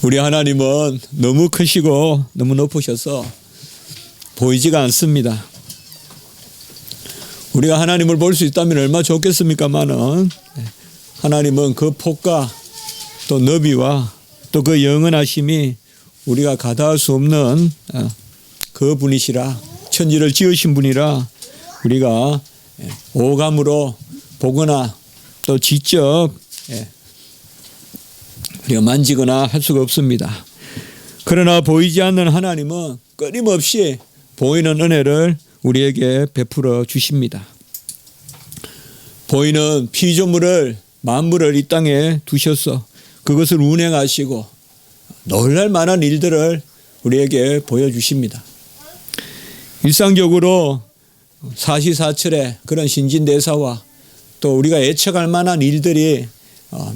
우리 하나님은 너무 크시고 너무 높으셔서 보이지가 않습니다. 우리가 하나님을 볼 수 있다면 얼마나 좋겠습니까마는 하나님은 그 폭과 또 너비와 또 그 영원하심이 우리가 가다할 수 없는 그 분이시라, 천지를 지으신 분이라 우리가 오감으로 보거나 또 직접 우리가 만지거나 할 수가 없습니다. 그러나 보이지 않는 하나님은 끊임없이 보이는 은혜를 우리에게 베풀어 주십니다. 보이는 피조물을 만물을 이 땅에 두셔서 그것을 운행하시고 놀랄 만한 일들을 우리에게 보여주십니다. 일상적으로 사시사철의 그런 신진대사와 또 우리가 예측할 만한 일들이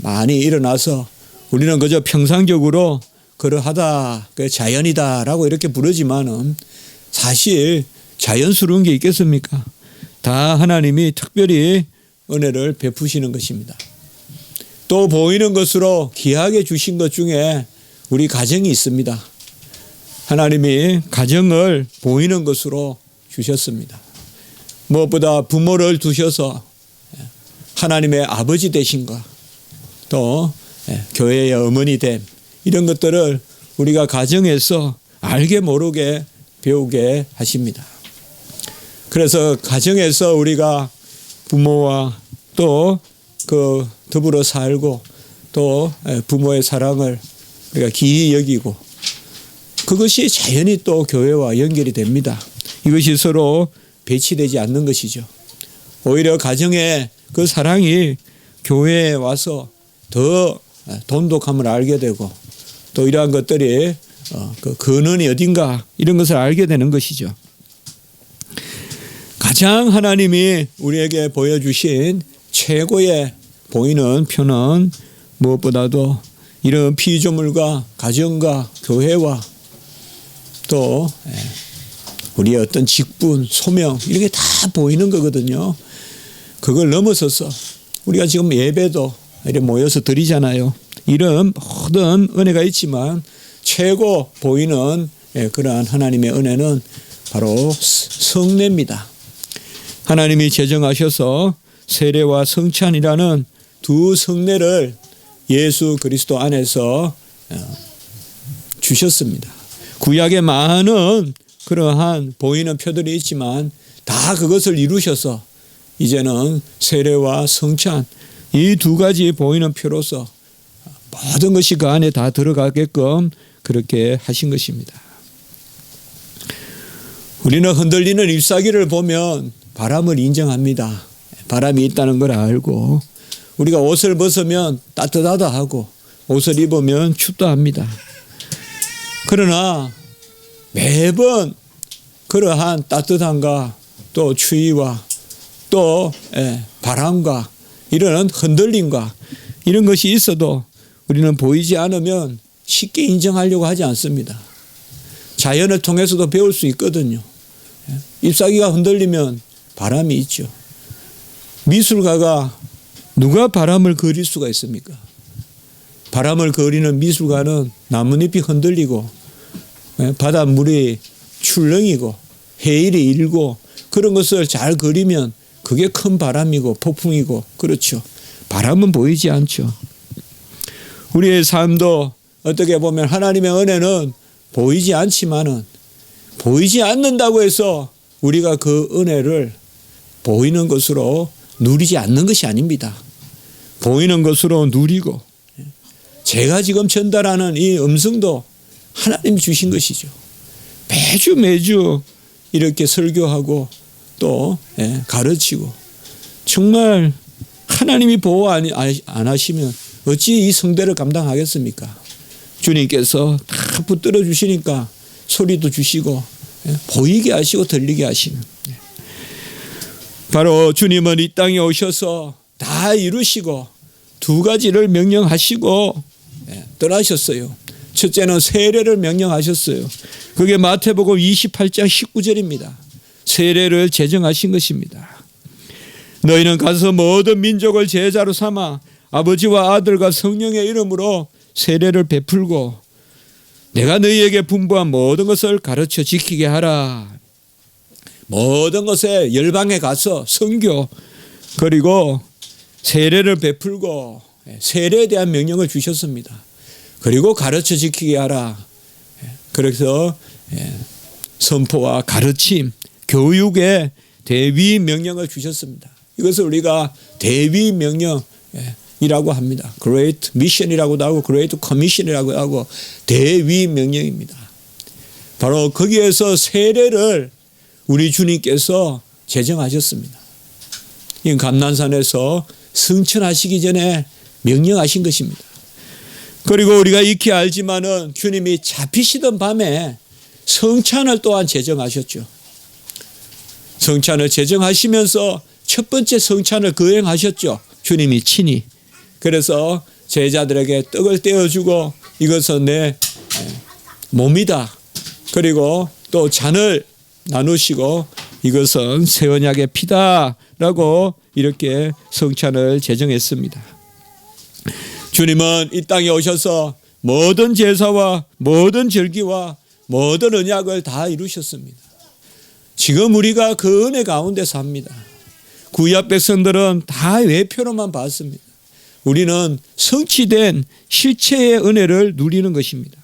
많이 일어나서 우리는 그저 평상적으로 그러하다, 자연이다라고 이렇게 부르지만은 사실 자연스러운 게 있겠습니까? 다 하나님이 특별히 은혜를 베푸시는 것입니다. 또 보이는 것으로 귀하게 주신 것 중에 우리 가정이 있습니다. 하나님이 가정을 보이는 것으로 주셨습니다. 무엇보다 부모를 두셔서 하나님의 아버지 되신가, 또 교회의 어머니 됨, 이런 것들을 우리가 가정에서 알게 모르게 배우게 하십니다. 그래서 가정에서 우리가 부모와 또 그 더불어 살고 또 부모의 사랑을 우리가 기히 여기고 그것이 자연히 또 교회와 연결이 됩니다. 이것이 서로 배치되지 않는 것이죠. 오히려 가정의 그 사랑이 교회에 와서 더 돈독함을 알게 되고 또 이러한 것들이 그 근원이 어딘가 이런 것을 알게 되는 것이죠. 가장 하나님이 우리에게 보여주신 최고의 보이는 표는 무엇보다도 이런 피조물과 가정과 교회와 또 우리의 어떤 직분, 소명 이렇게 다 보이는 거거든요. 그걸 넘어서서 우리가 지금 예배도 이렇게 모여서 드리잖아요. 이런 모든 은혜가 있지만 최고 보이는 그러한 하나님의 은혜는 바로 성례입니다. 하나님이 제정하셔서 세례와 성찬이라는 두 성례를 예수 그리스도 안에서 주셨습니다. 구약에 많은 그러한 보이는 표들이 있지만 다 그것을 이루셔서 이제는 세례와 성찬 이 두 가지 보이는 표로서 모든 것이 그 안에 다 들어가게끔 그렇게 하신 것입니다. 우리는 흔들리는 잎사귀를 보면 바람을 인정합니다. 바람이 있다는 걸 알고 우리가 옷을 벗으면 따뜻하다 하고 옷을 입으면 춥다 합니다. 그러나 매번 그러한 따뜻함과 또 추위와 또 바람과 이런 흔들림과 이런 것이 있어도 우리는 보이지 않으면 쉽게 인정하려고 하지 않습니다. 자연을 통해서도 배울 수 있거든요. 잎사귀가 흔들리면 바람이 있죠. 미술가가 누가 바람을 그릴 수가 있습니까? 바람을 그리는 미술가는 나뭇잎이 흔들리고 바닷물이 출렁이고 해일이 일고 그런 것을 잘 그리면 그게 큰 바람이고 폭풍이고 그렇죠. 바람은 보이지 않죠. 우리의 삶도 어떻게 보면 하나님의 은혜는 보이지 않지만은 보이지 않는다고 해서 우리가 그 은혜를 보이는 것으로 누리지 않는 것이 아닙니다. 보이는 것으로 누리고 제가 지금 전달하는 이 음성도 하나님이 주신 것이죠. 매주 이렇게 설교하고 또 가르치고 정말 하나님이 보호 안 하시면 어찌 이 성대를 감당하겠습니까? 주님께서 다 붙들어 주시니까 소리도 주시고 보이게 하시고 들리게 하시는. 바로 주님은 이 땅에 오셔서 다 이루시고 두 가지를 명령하시고 떠나셨어요. 첫째는 세례를 명령하셨어요. 그게 마태복음 28장 19절입니다. 세례를 제정하신 것입니다. 너희는 가서 모든 민족을 제자로 삼아 아버지와 아들과 성령의 이름으로 세례를 베풀고 내가 너희에게 분부한 모든 것을 가르쳐 지키게 하라. 모든 것에 열방에 가서 선교 그리고 세례를 베풀고 세례에 대한 명령을 주셨습니다. 그리고 가르쳐 지키게 하라. 그래서 선포와 가르침, 교육의 대위 명령을 주셨습니다. 이것을 우리가 대위 명령이라고 합니다. Great Mission이라고도 하고 Great Commission이라고 하고 대위 명령입니다. 바로 거기에서 세례를 우리 주님께서 제정하셨습니다. 이 감난산에서 승천하시기 전에 명령하신 것입니다. 그리고 우리가 익히 알지만은 주님이 잡히시던 밤에 성찬을 또한 제정하셨죠. 성찬을 제정하시면서 첫 번째 성찬을 거행하셨죠. 주님이 친히. 그래서 제자들에게 떡을 떼어주고 이것은 내 몸이다. 그리고 또 잔을 나누시고 이것은 새 언약의 피다라고 이렇게 성찬을 제정했습니다. 주님은 이 땅에 오셔서 모든 제사와 모든 절기와 모든 언약을 다 이루셨습니다. 지금 우리가 그 은혜 가운데 삽니다. 구약 백성들은 다 외표로만 봤습니다. 우리는 성취된 실체의 은혜를 누리는 것입니다.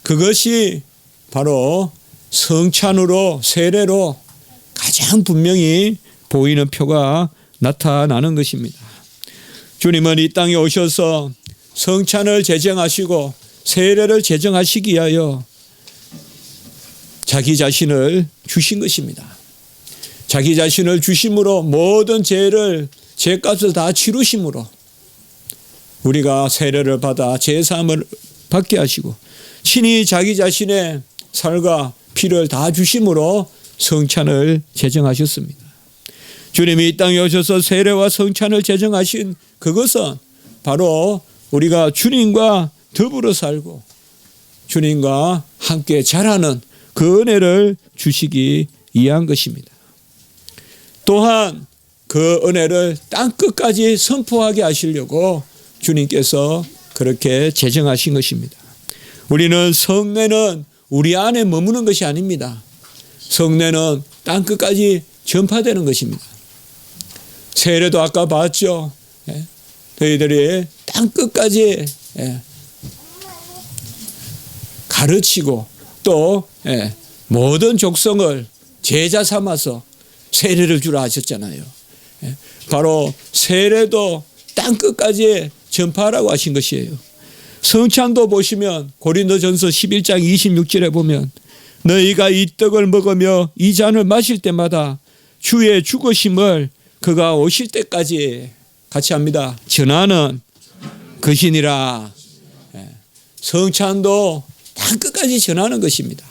그것이 바로 성찬으로 세례로 가장 분명히 보이는 표가 나타나는 것입니다. 주님은 이 땅에 오셔서 성찬을 제정하시고 세례를 제정하시기 위하여 자기 자신을 주신 것입니다. 자기 자신을 주심으로 모든 죄값을 다 치루심으로 우리가 세례를 받아 죄사함을 받게 하시고 친히 자기 자신의 살과 피를 다 주심으로 성찬을 제정하셨습니다. 주님이 이 땅에 오셔서 세례와 성찬을 제정하신 그것은 바로 우리가 주님과 더불어 살고 주님과 함께 자라는 그 은혜를 주시기 위한 것입니다. 또한 그 은혜를 땅끝까지 선포하게 하시려고 주님께서 그렇게 제정하신 것입니다. 우리는 성례는 우리 안에 머무는 것이 아닙니다. 성례는 땅끝까지 전파되는 것입니다. 세례도 아까 봤죠. 너희들이 땅끝까지 가르치고 또 모든 족성을 제자 삼아서 세례를 주라 하셨잖아요. 바로 세례도 땅끝까지 전파하라고 하신 것이에요. 성찬도 보시면 고린도전서 11장 26절에 보면 너희가 이 떡을 먹으며 이 잔을 마실 때마다 주의 죽으심을 그가 오실 때까지 같이 합니다. 전하는 것이니라. 성찬도 땅끝까지 전하는 것입니다.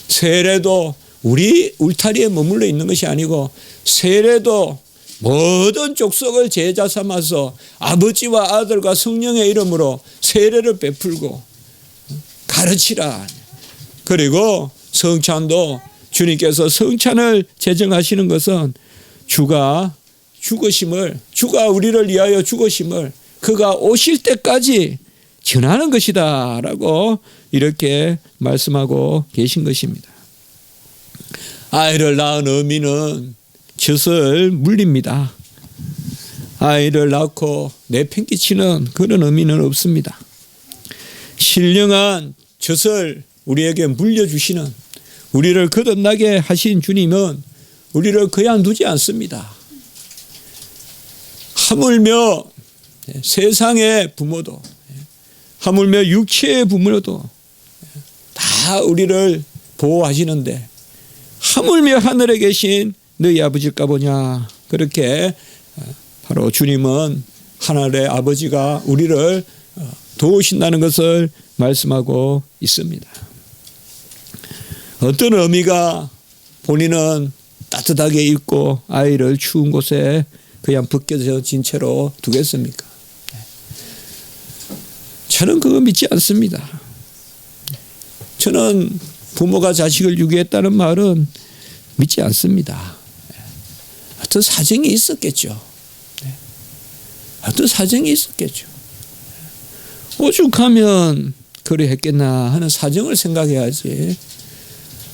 세례도 우리 울타리에 머물러 있는 것이 아니고 세례도 모든 족속을 제자 삼아서 아버지와 아들과 성령의 이름으로 세례를 베풀고 가르치라. 그리고 성찬도 주님께서 성찬을 제정하시는 것은 주가 죽으심을 주가 우리를 위하여 죽으심을 그가 오실 때까지 전하는 것이다 라고 이렇게 말씀하고 계신 것입니다. 아이를 낳은 어미는 젖을 물립니다. 아이를 낳고 내팽개치는 그런 의미는 없습니다. 신령한 젖을 우리에게 물려주시는 우리를 거듭나게 하신 주님은 우리를 그냥 두지 않습니다. 하물며 세상의 부모도 하물며 육체의 부모도 다 우리를 보호하시는데 하물며 하늘에 계신 너희 아버지일까 보냐. 그렇게 바로 주님은 하늘의 아버지가 우리를 도우신다는 것을 말씀하고 있습니다. 어떤 어미가 본인은 따뜻하게 입고 아이를 추운 곳에 그냥 벗겨진 채로 두겠습니까? 저는 그거 믿지 않습니다. 저는 부모가 자식을 유기했다는 말은 믿지 않습니다. 어떤 사정이 있었겠죠. 어떤 사정이 있었겠죠. 오죽하면 그래 했겠나 하는 사정을 생각해야지.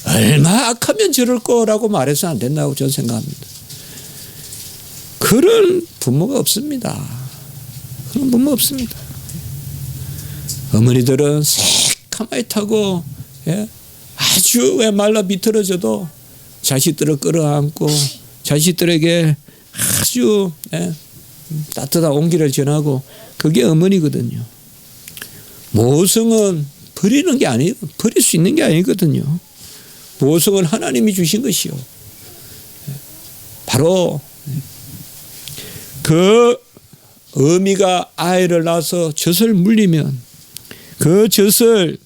얼마 악하면 저럴 거라고 말해서 안 된다고 저는 생각합니다. 그런 부모가 없습니다. 그런 부모 없습니다. 어머니들은 새카마이 타고 아주 왜 말라 비틀어져도 자식들을 끌어안고 자식들에게 아주 따뜻한 온기를 전하고 그게 어머니거든요. 모성은 버리는 게 아니에요. 버릴 수 있는 게 아니거든요. 모성은 하나님이 주신 것이요. 바로 그 어미가 아이를 낳아서 젖을 물리면 그 젖을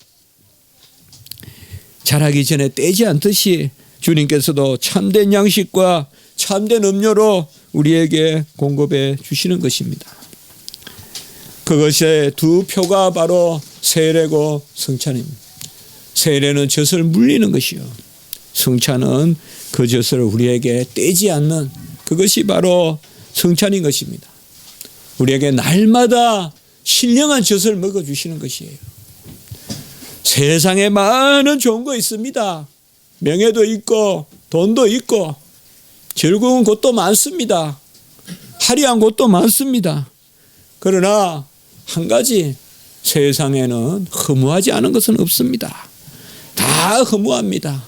자라기 전에 떼지 않듯이 주님께서도 참된 양식과 참된 음료로 우리에게 공급해 주시는 것입니다. 그것의 두 표가 바로 세례고 성찬입니다. 세례는 젖을 물리는 것이요. 성찬은 그 젖을 우리에게 떼지 않는 그것이 바로 성찬인 것입니다. 우리에게 날마다 신령한 젖을 먹어주시는 것이에요. 세상에 많은 좋은 거 있습니다. 명예도 있고 돈도 있고 즐거운 곳도 많습니다. 화려한 곳도 많습니다. 그러나 한 가지 세상에는 허무하지 않은 것은 없습니다. 다 허무합니다.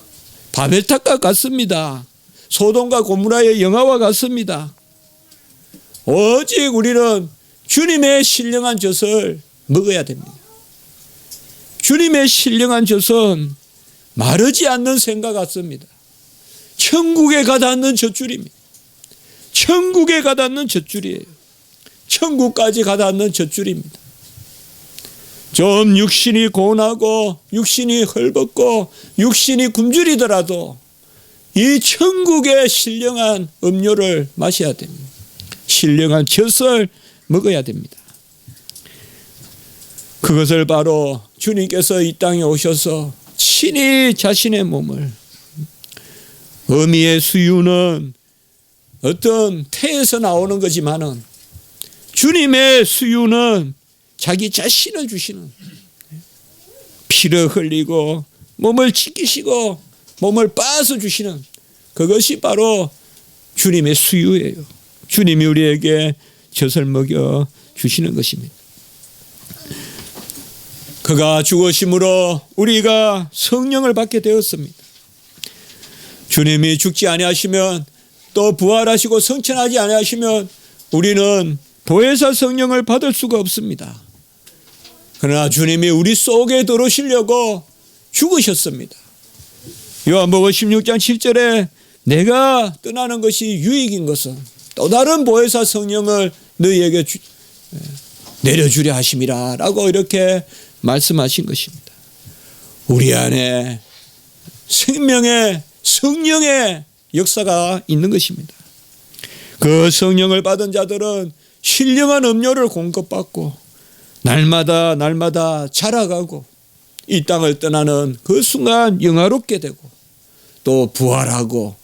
바벨탑과 같습니다. 소돔과 고모라의 영화와 같습니다. 오직 우리는 주님의 신령한 젖을 먹어야 됩니다. 주님의 신령한 젖은 마르지 않는 생과 같습니다. 천국에 가닿는 젖줄입니다. 천국에 가닿는 젖줄이에요. 천국까지 가닿는 젖줄입니다. 좀 육신이 고운하고 육신이 헐벗고 육신이 굶주리더라도 이 천국의 신령한 음료를 마셔야 됩니다. 신령한 젖을 먹어야 됩니다. 그것을 바로 주님께서 이 땅에 오셔서 친히 자신의 몸을 어미의 수유는 어떤 태에서 나오는 거지만은 주님의 수유는 자기 자신을 주시는 피를 흘리고 몸을 찢기시고 몸을 빻아서 주시는 그것이 바로 주님의 수유예요. 주님이 우리에게 젖을 먹여 주시는 것입니다. 그가 죽으심으로 우리가 성령을 받게 되었습니다. 주님이 죽지 아니하시면 또 부활하시고 성천하지 아니하시면 우리는 보혜사 성령을 받을 수가 없습니다. 그러나 주님이 우리 속에 들어오시려고 죽으셨습니다. 요한복음 16장 7절에 내가 떠나는 것이 유익인 것은 또 다른 보혜사 성령을 너희에게 내려주려 하심이라 라고 이렇게 말씀하신 것입니다. 우리 안에 생명의 성령의 역사가 있는 것입니다. 그 성령을 받은 자들은 신령한 음료를 공급받고 날마다 자라가고 이 땅을 떠나는 그 순간 영화롭게 되고 또 부활하고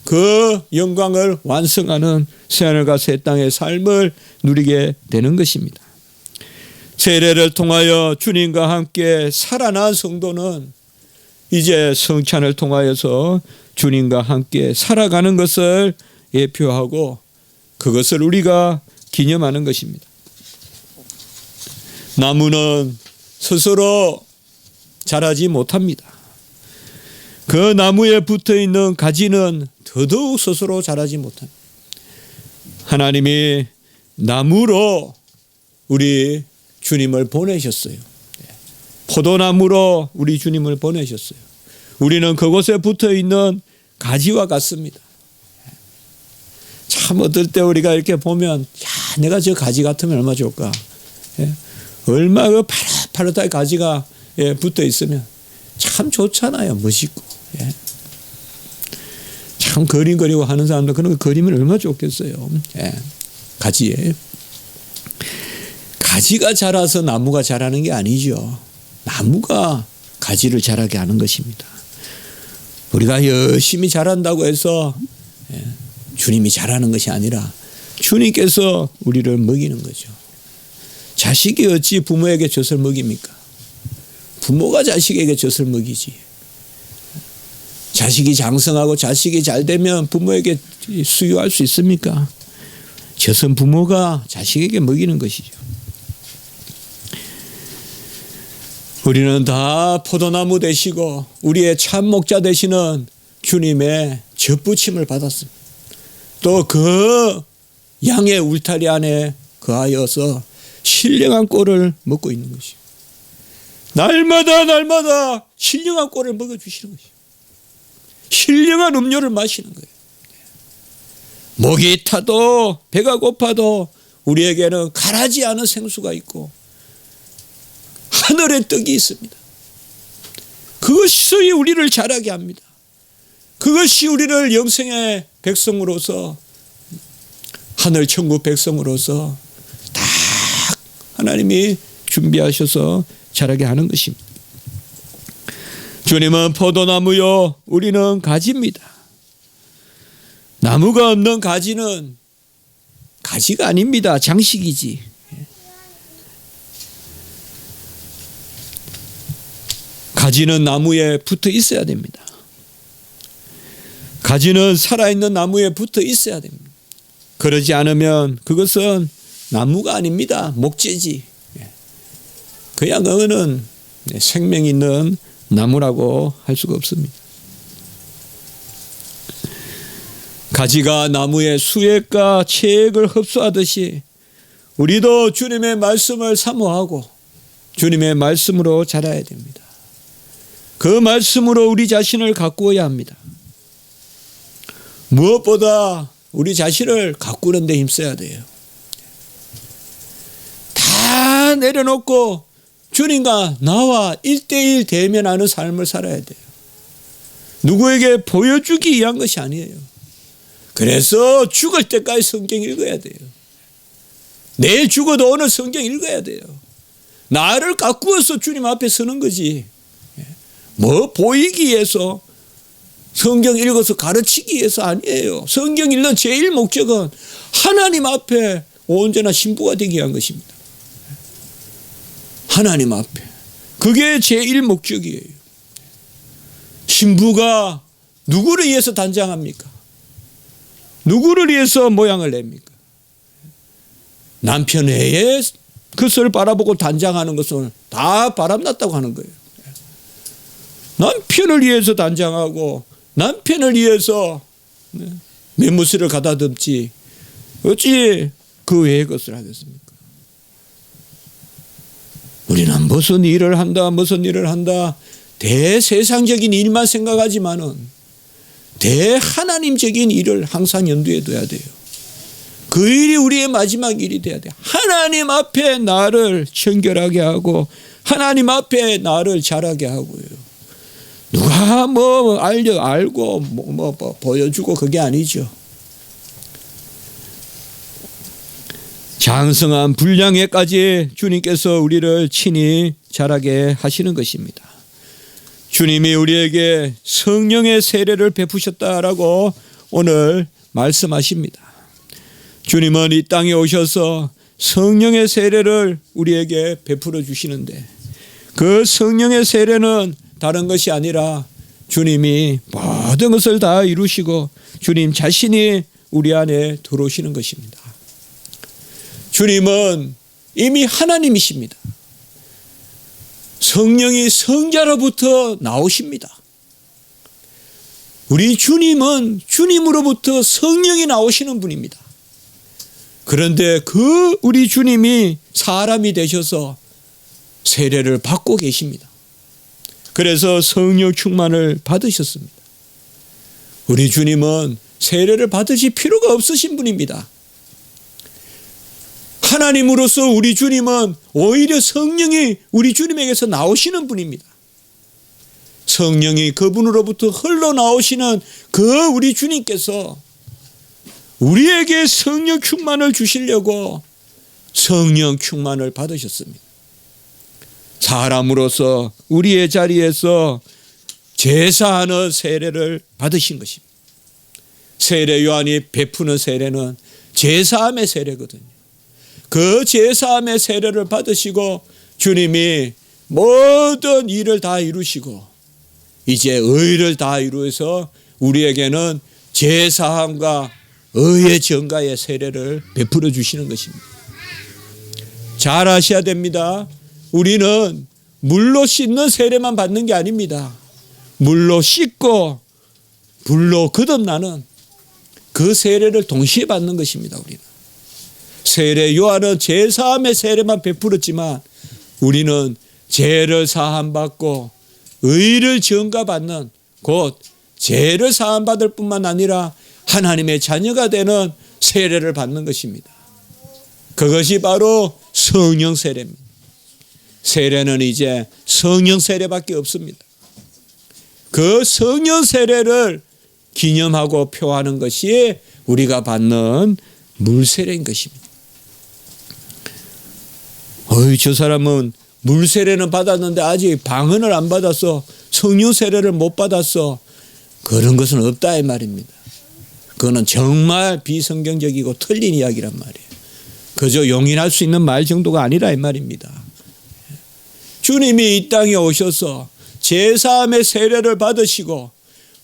그 영광을 완성하는 새하늘과 새 땅의 삶을 누리게 되는 것입니다. 세례를 통하여 주님과 함께 살아난 성도는 이제 성찬을 통하여서 주님과 함께 살아가는 것을 예표하고 그것을 우리가 기념하는 것입니다. 나무는 스스로 자라지 못합니다. 그 나무에 붙어있는 가지는 더더욱 스스로 자라지 못합니다. 하나님이 나무로 우리 주님을 보내셨어요. 포도나무로 우리 주님을 보내셨어요. 우리는 그곳에 붙어있는 가지와 같습니다. 참 어떨 때 우리가 이렇게 보면 야 내가 저 가지 같으면 얼마나 좋을까. 얼마 그 파릇파릇한 가지가 붙어 있으면 참 좋잖아요. 멋있고. 참 그림 그리고 하는 사람들 그런 거 그리면 얼마나 좋겠어요. 가지에. 가지가 자라서 나무가 자라는 게 아니죠. 나무가 가지를 자라게 하는 것입니다. 우리가 열심히 자란다고 해서 주님이 자라는 것이 아니라 주님께서 우리를 먹이는 거죠. 자식이 어찌 부모에게 젖을 먹입니까? 부모가 자식에게 젖을 먹이지. 자식이 장성하고 자식이 잘 되면 부모에게 수유할 수 있습니까? 젖은 부모가 자식에게 먹이는 것이죠. 우리는 다 포도나무 되시고 우리의 참 목자 되시는 주님의 젖부침을 받았습니다. 또 그 양의 울타리 안에 거하여서 신령한 꼴을 먹고 있는 것이요. 날마다 신령한 꼴을 먹어주시는 것이요. 신령한 음료를 마시는 거예요. 목이 타도 배가 고파도 우리에게는 가라지 않은 생수가 있고 하늘의 떡이 있습니다. 그것이 우리를 자라게 합니다. 그것이 우리를 영생의 백성으로서 하늘 천국 백성으로서 다 하나님이 준비하셔서 자라게 하는 것입니다. 주님은 포도나무요, 우리는 가지입니다. 나무가 없는 가지는 가지가 아닙니다. 장식이지. 가지는 나무에 붙어 있어야 됩니다. 가지는 살아있는 나무에 붙어 있어야 됩니다. 그러지 않으면 그것은 나무가 아닙니다. 목재지. 그냥 그거는 생명 있는 나무라고 할 수가 없습니다. 가지가 나무의 수액과 체액을 흡수하듯이 우리도 주님의 말씀을 사모하고 주님의 말씀으로 자라야 됩니다. 그 말씀으로 우리 자신을 가꾸어야 합니다. 무엇보다 우리 자신을 가꾸는 데 힘써야 돼요. 다 내려놓고 주님과 나와 1대1 대면하는 삶을 살아야 돼요. 누구에게 보여주기 위한 것이 아니에요. 그래서 죽을 때까지 성경 읽어야 돼요. 내일 죽어도 오늘 성경 읽어야 돼요. 나를 가꾸어서 주님 앞에 서는 거지. 뭐 보이기 위해서 성경 읽어서 가르치기 위해서 아니에요. 성경 읽는 제일 목적은 하나님 앞에 언제나 신부가 되기 위한 것입니다. 하나님 앞에. 그게 제일 목적이에요. 신부가 누구를 위해서 단장합니까? 누구를 위해서 모양을 냅니까? 남편 외에 그것을 바라보고 단장하는 것은 다 바람났다고 하는 거예요. 남편을 위해서 단장하고 남편을 위해서 매무새를 가다듬지 어찌 그 외의 것을 하겠습니까? 우리는 무슨 일을 한다 대세상적인 일만 생각하지만은 대하나님적인 일을 항상 염두에 둬야 돼요. 그 일이 우리의 마지막 일이 돼야 돼요. 하나님 앞에 나를 청결하게 하고 하나님 앞에 나를 자라게 하고요. 누가 뭐 알고 뭐 보여주고 그게 아니죠. 장성한 분량에까지 주님께서 우리를 친히 자라게 하시는 것입니다. 주님이 우리에게 성령의 세례를 베푸셨다라고 오늘 말씀하십니다. 주님은 이 땅에 오셔서 성령의 세례를 우리에게 베풀어 주시는데 그 성령의 세례는 다른 것이 아니라 주님이 모든 것을 다 이루시고 주님 자신이 우리 안에 들어오시는 것입니다. 주님은 이미 하나님이십니다. 성령이 성자로부터 나오십니다. 우리 주님은 주님으로부터 성령이 나오시는 분입니다. 그런데 그 우리 주님이 사람이 되셔서 세례를 받고 계십니다. 그래서 성령 충만을 받으셨습니다. 우리 주님은 세례를 받으실 필요가 없으신 분입니다. 하나님으로서 우리 주님은 오히려 성령이 우리 주님에게서 나오시는 분입니다. 성령이 그분으로부터 흘러나오시는 그 우리 주님께서 우리에게 성령 충만을 주시려고 성령 충만을 받으셨습니다. 사람으로서 우리의 자리에서 제사하는 세례를 받으신 것입니다. 세례 요한이 베푸는 세례는 제사함의 세례거든요. 그 제사함의 세례를 받으시고 주님이 모든 일을 다 이루시고 이제 의를 다 이루어서 우리에게는 제사함과 의의 전가의 세례를 베풀어 주시는 것입니다. 잘 아셔야 됩니다. 우리는 물로 씻는 세례만 받는 게 아닙니다. 물로 씻고 불로 거듭나는 그 세례를 동시에 받는 것입니다. 우리는 세례 요한은 제사함의 세례만 베풀었지만 우리는 죄를 사함받고 의를 전가받는 곧 죄를 사함받을 뿐만 아니라 하나님의 자녀가 되는 세례를 받는 것입니다. 그것이 바로 성령 세례입니다. 세례는 이제 성령 세례밖에 없습니다. 그 성령 세례를 기념하고 표하는 것이 우리가 받는 물세례인 것입니다. 저 사람은 물세례는 받았는데 아직 방언을 안 받았어. 성령 세례를 못 받았어. 그런 것은 없다 이 말입니다. 그거는 정말 비성경적이고 틀린 이야기란 말이에요. 그저 용인할 수 있는 말 정도가 아니라 이 말입니다. 주님이 이 땅에 오셔서 제사함의 세례를 받으시고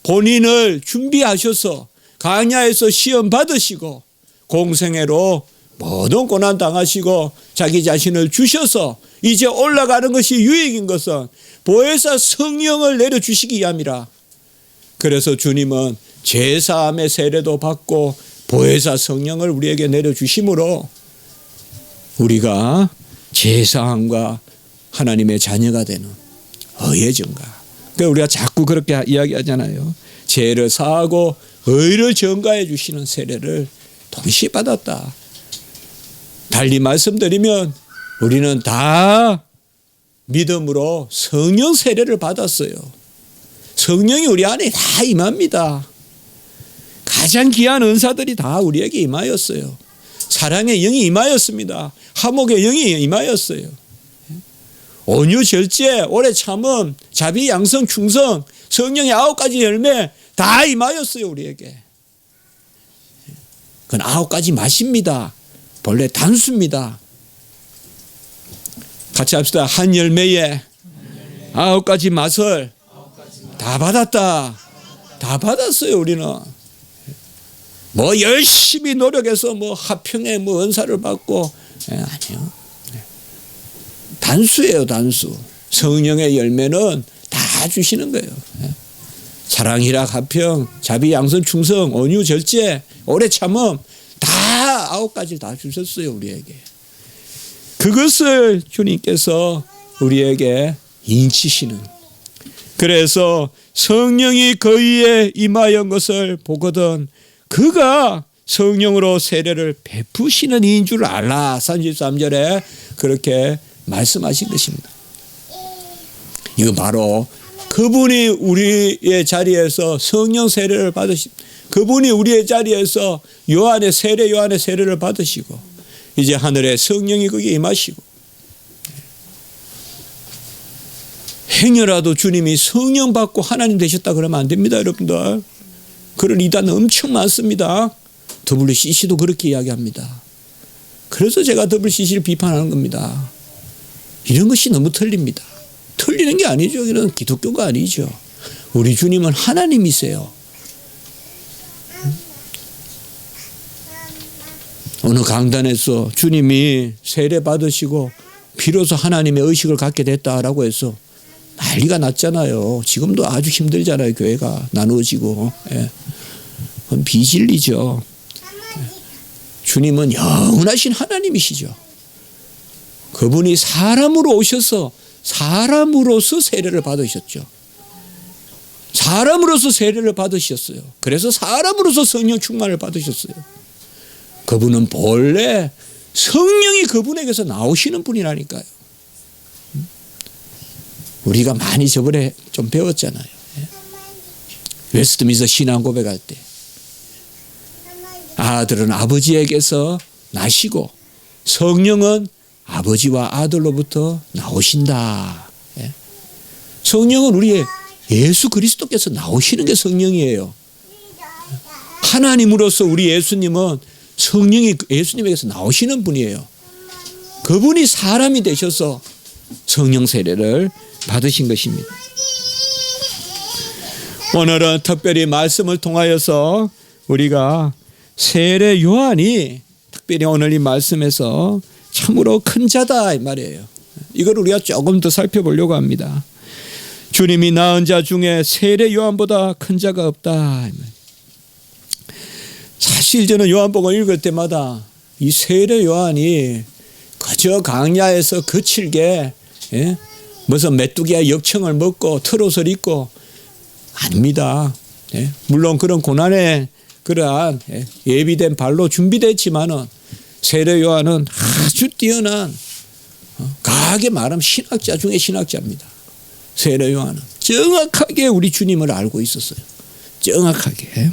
본인을 준비하셔서 광야에서 시험 받으시고 공생애로 모든 고난 당하시고 자기 자신을 주셔서 이제 올라가는 것이 유익인 것은 보혜사 성령을 내려주시기 위함이라. 그래서 주님은 제사함의 세례도 받고 보혜사 성령을 우리에게 내려주심으로 우리가 제사함과 하나님의 자녀가 되는 의의 전가. 그러니까 우리가 자꾸 그렇게 이야기하잖아요. 죄를 사하고 의를 전가해 주시는 세례를 동시에 받았다. 달리 말씀드리면 우리는 다 믿음으로 성령 세례를 받았어요. 성령이 우리 안에 다 임합니다. 가장 귀한 은사들이 다 우리에게 임하였어요. 사랑의 영이 임하였습니다. 화목의 영이 임하였어요. 온유, 절제, 오래 참음, 자비, 양성, 충성, 성령의 9가지 열매 다 임하였어요. 우리에게. 그건 9가지 맛입니다. 본래 단수입니다. 같이 합시다. 한 열매에 9가지 맛을 다 받았다. 다 받았어요. 우리는. 뭐 열심히 노력해서 뭐 화평에 뭐 은사를 받고 아니요. 단수예요. 단수. 성령의 열매는 다 주시는 거예요. 사랑, 희락, 화평, 자비, 양선, 충성, 온유, 절제, 오래 참음 다 9가지를 다 주셨어요. 우리에게. 그것을 주님께서 우리에게 인치시는. 그래서 성령이 그 위에 임하여 것을 보거든 그가 성령으로 세례를 베푸시는 이인 줄 알라. 33절에 그렇게 말씀하신 것입니다. 이거 바로 그분이 우리의 자리에서 성령 세례를 받으신, 그분이 우리의 자리에서 요한의 세례를 받으시고 이제 하늘에 성령이 거기에 임하시고 행여라도 주님이 성령 받고 하나님 되셨다 그러면 안 됩니다. 여러분들. 그런 이단 엄청 많습니다. WCC도 그렇게 이야기합니다. 그래서 제가 WCC를 비판하는 겁니다. 이런 것이 너무 틀립니다. 틀리는 게 아니죠. 이런 기독교가 아니죠. 우리 주님은 하나님이세요. 어느 강단에서 주님이 세례 받으시고 비로소 하나님의 의식을 갖게 됐다라고 해서 난리가 났잖아요. 지금도 아주 힘들잖아요. 교회가 나누어지고. 그건 비진리죠. 주님은 영원하신 하나님이시죠. 그분이 사람으로 오셔서 사람으로서 세례를 받으셨죠. 사람으로서 세례를 받으셨어요. 그래서 사람으로서 성령 충만을 받으셨어요. 그분은 본래 성령이 그분에게서 나오시는 분이라니까요. 우리가 많이 저번에 좀 배웠잖아요. 웨스트민스터 신앙 고백할 때 아들은 아버지에게서 나시고 성령은 아버지와 아들로부터 나오신다. 성령은 우리의 예수 그리스도께서 나오시는 게 성령이에요. 하나님으로서 우리 예수님은 성령이 예수님에게서 나오시는 분이에요. 그분이 사람이 되셔서 성령 세례를 받으신 것입니다. 오늘은 특별히 말씀을 통하여서 우리가 세례 요한이 특별히 오늘 이 말씀에서 참으로 큰 자다 이 말이에요. 이걸 우리가 조금 더 살펴보려고 합니다. 주님이 낳은 자 중에 세례 요한보다 큰 자가 없다. 사실 저는 요한복음 읽을 때마다 이 세례 요한이 그저 강야에서 거칠게 무슨 메뚜기야 역청을 먹고 트롯을 입고 아닙니다. 물론 그런 고난에 그러한 예비된 발로 준비됐지만은 세례 요한은 아주 뛰어난 강하게 말하면 신학자 중에 신학자입니다. 세례 요한은 정확하게 우리 주님을 알고 있었어요. 정확하게.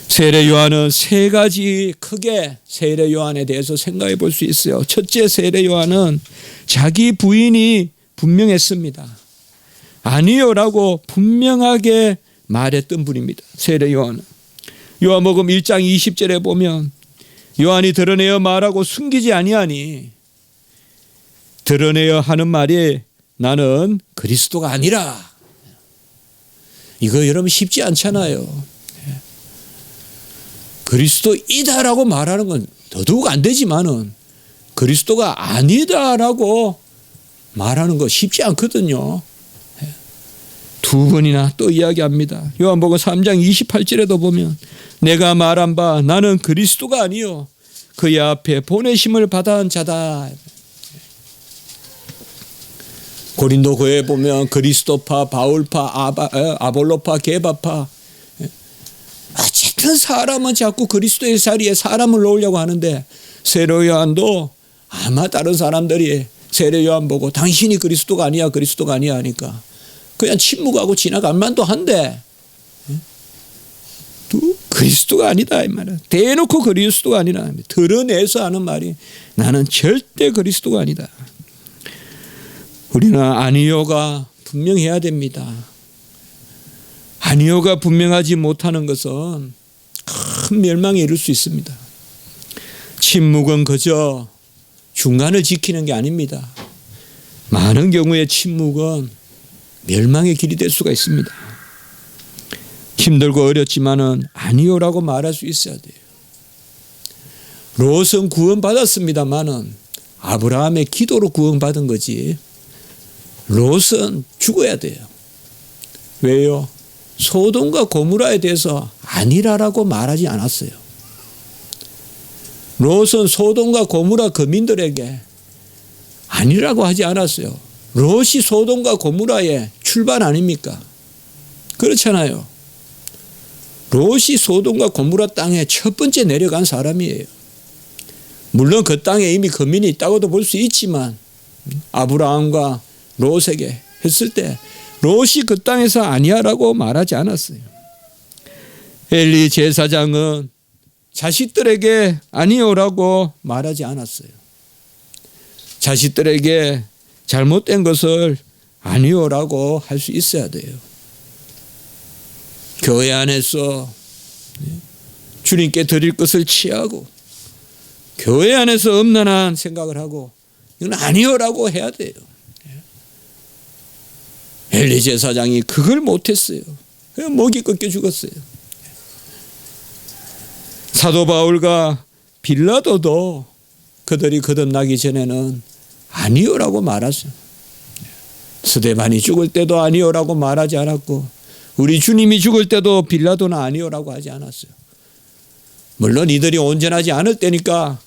세례 요한은 세 가지 크게 세례 요한에 대해서 생각해 볼 수 있어요. 첫째, 세례 요한은 자기 부인이 분명했습니다. 아니요라고 분명하게 말했던 분입니다. 세례 요한은. 요한복음 1장 20절에 보면 요한이 드러내어 말하고 숨기지 아니하니 드러내어 하는 말이 나는 그리스도가 아니라. 이거 여러분 쉽지 않잖아요. 그리스도이다라고 말하는 건 더더욱 안 되지만은 그리스도가 아니다라고 말하는 거 쉽지 않거든요. 두 번이나 또 이야기합니다. 요한복음 3장 28절에도 보면 내가 말한 바 나는 그리스도가 아니요 그의 앞에 보내심을 받아온 자다. 고린도 교회에 보면 그리스도파, 바울파, 아볼로파, 게바파. 어쨌든 사람은 자꾸 그리스도의 자리에 사람을 놓으려고 하는데 세례 요한도 아마 다른 사람들이 세례 요한 보고 당신이 그리스도가 아니야 그리스도가 아니야 하니까 그냥 침묵하고 지나갈 만도 한데 또 그리스도가 아니다 이 말이야. 대놓고 그리스도가 아니라 드러내서 하는 말이 나는 절대 그리스도가 아니다. 우리는 아니요가 분명해야 됩니다. 아니요가 분명하지 못하는 것은 큰 멸망에 이를 수 있습니다. 침묵은 그저 중간을 지키는 게 아닙니다. 많은 경우에 침묵은 멸망의 길이 될 수가 있습니다. 힘들고 어렵지만은 아니요라고 말할 수 있어야 돼요. 롯은 구원받았습니다만은 아브라함의 기도로 구원받은 거지. 롯은 죽어야 돼요. 왜요? 소돔과 고모라에 대해서 아니라라고 말하지 않았어요. 롯은 소돔과 고모라 거민들에게 아니라고 하지 않았어요. 롯이 소돔과 고모라의 출발 아닙니까? 그렇잖아요. 롯이 소돔과 고모라 땅에 첫 번째 내려간 사람이에요. 물론 그 땅에 이미 거민이 있다고도 볼 수 있지만 아브라함과 롯에게 했을 때 롯이 그 땅에서 아니야라고 말하지 않았어요. 엘리 제사장은 자식들에게 아니요라고 말하지 않았어요. 자식들에게 잘못된 것을 아니요라고 할 수 있어야 돼요. 교회 안에서 주님께 드릴 것을 취하고 교회 안에서 엄난한 생각을 하고 이건 아니요라고 해야 돼요. 엘리 제사장이 그걸 못했어요. 목이 꺾여 죽었어요. 사도 바울과 빌라도도 그들이 거듭나기 전에는 아니요라고 말했어요. 스데반이 죽을 때도 아니요라고 말하지 않았고 우리 주님이 죽을 때도 빌라도는 아니요라고 하지 않았어요. 물론 이들이 온전하지 않을 때니까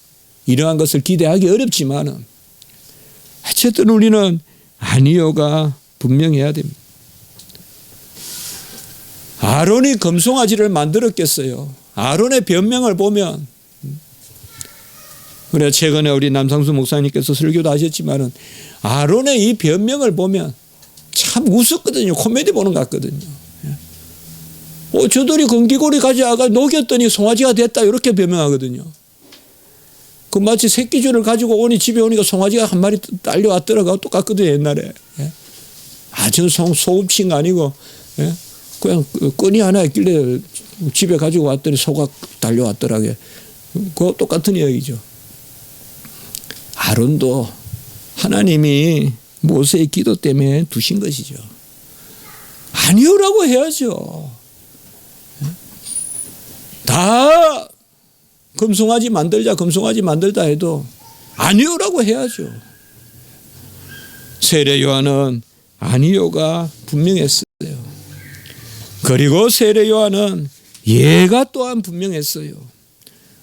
이러한 것을 기대하기 어렵지만은 어쨌든 우리는 아니요가 분명해야 됩니다. 아론이 금송아지를 만들었겠어요. 아론의 변명을 보면 그래 최근에 우리 남상수 목사님께서 설교도 하셨지만은 아론의 이 변명을 보면 참 웃었거든요. 코미디 보는 것 같거든요. 저들이 금기고리 가져와가 녹였더니 송아지가 됐다 이렇게 변명하거든요. 그 마치 새끼줄을 가지고 오니 집에 오니까 송아지가 한 마리 딸려왔더라고 똑같거든요. 옛날에. 아주 소읍친 거 아니고 그냥 끈이 하나 있길래 집에 가지고 왔더니 소가 달려왔더라고요. 그 똑같은 이야기죠. 아론도 하나님이 모세의 기도 때문에 두신 것이죠. 아니오라고 해야죠. 다 금송아지 만들다 해도 아니오라고 해야죠. 세례 요한은 아니오가 분명했어요. 그리고 세례 요한은 예가 또한 분명했어요.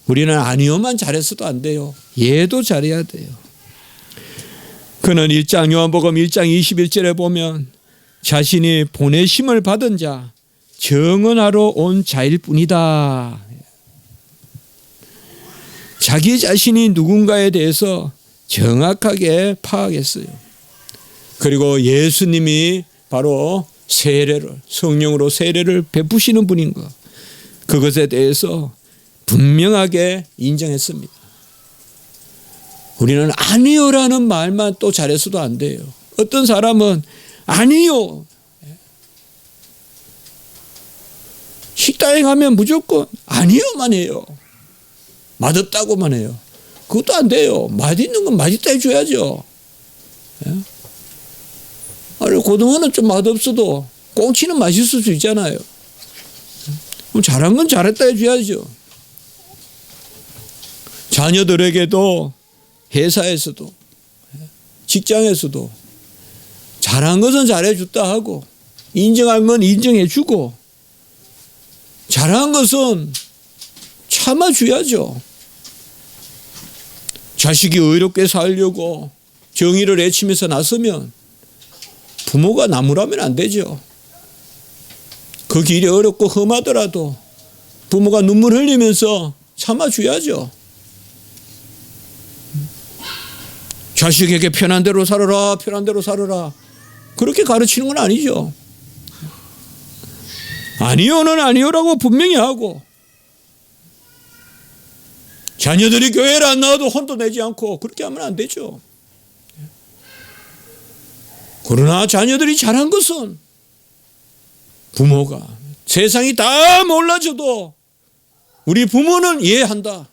우리는 아니오만 잘했어도 안 돼요. 예도 잘해야 돼요. 그는 요한복음 1장 21절에 보면 자신이 보내심을 받은 자 정언하러 온 자일 뿐이다. 자기 자신이 누군가에 대해서 정확하게 파악했어요. 그리고 예수님이 바로 성령으로 세례를 베푸시는 분인 것, 그것에 대해서 분명하게 인정했습니다. 우리는 아니요라는 말만 또 잘해서도 안 돼요. 어떤 사람은 아니요, 식당에 가면 무조건 아니요만 해요. 맛없다고만 해요. 그것도 안 돼요. 맛있는 건 맛있다 해줘야죠. 아니, 고등어는 좀 맛없어도 꽁치는 맛있을 수 있잖아요. 그럼 잘한 건 잘했다 해줘야죠. 자녀들에게도 회사에서도 직장에서도 잘한 것은 잘해줬다 하고 인정한 건 인정해주고 잘한 것은 참아줘야죠. 자식이 의롭게 살려고 정의를 외치면서 나서면 부모가 나무라면 안 되죠. 그 길이 어렵고 험하더라도 부모가 눈물 흘리면서 참아줘야죠. 자식에게 편한 대로 살아라, 편한 대로 살아라, 그렇게 가르치는 건 아니죠. 아니요는 아니요라고 분명히 하고, 자녀들이 교회를 안 나와도 혼도 내지 않고 그렇게 하면 안 되죠. 그러나 자녀들이 잘한 것은 부모가 세상이 다 몰라줘도 우리 부모는 이해한다.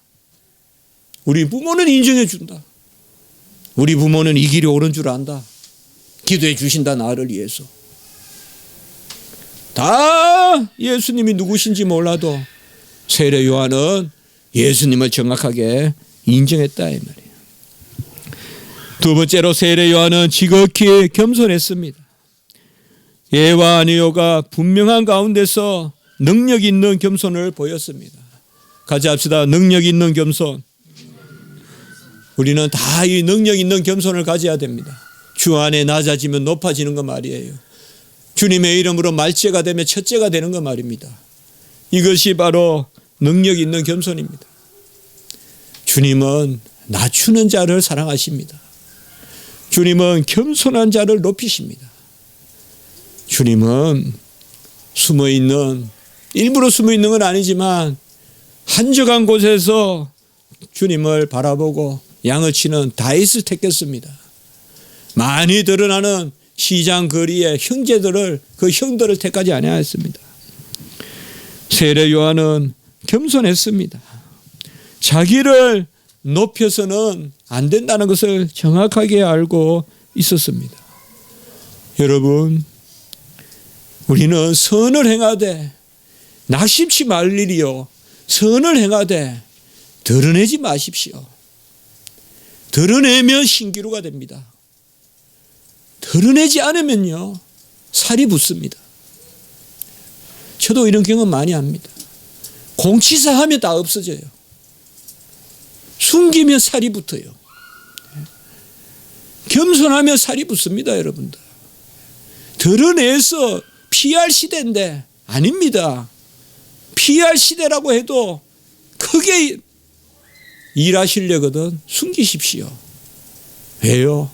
우리 부모는 인정해 준다. 우리 부모는 이 길이 옳은 줄 안다. 기도해 주신다, 나를 위해서. 다 예수님이 누구신지 몰라도 세례 요한은 예수님을 정확하게 인정했다 이 말이에요. 두 번째로 세례 요한은 지극히 겸손했습니다. 예와 아니요가 분명한 가운데서 능력 있는 겸손을 보였습니다. 같이 합시다. 능력 있는 겸손. 우리는 다 이 능력 있는 겸손을 가져야 됩니다. 주 안에 낮아지면 높아지는 거 말이에요. 주님의 이름으로 말째가 되면 첫째가 되는 거 말입니다. 이것이 바로 능력 있는 겸손입니다. 주님은 낮추는 자를 사랑하십니다. 주님은 겸손한 자를 높이십니다. 주님은 일부러 숨어 있는 건 아니지만 한적한 곳에서 주님을 바라보고 양을 치는 다윗을 택했습니다. 많이 드러나는 시장 거리의 그 형들을 택하지 아니하였습니다. 세례 요한은 겸손했습니다. 자기를 높여서는 안 된다는 것을 정확하게 알고 있었습니다. 여러분, 우리는 선을 행하되 낙심치 말 일이요, 선을 행하되 드러내지 마십시오. 드러내면 신기루가 됩니다. 드러내지 않으면요, 살이 붙습니다. 저도 이런 경험 많이 합니다. 공치사하면 다 없어져요. 숨기면 살이 붙어요. 겸손하면 살이 붙습니다, 여러분들. 드러내서 피할 시대인데 아닙니다. 피할 시대라고 해도 크게 일하시려거든 숨기십시오. 왜요?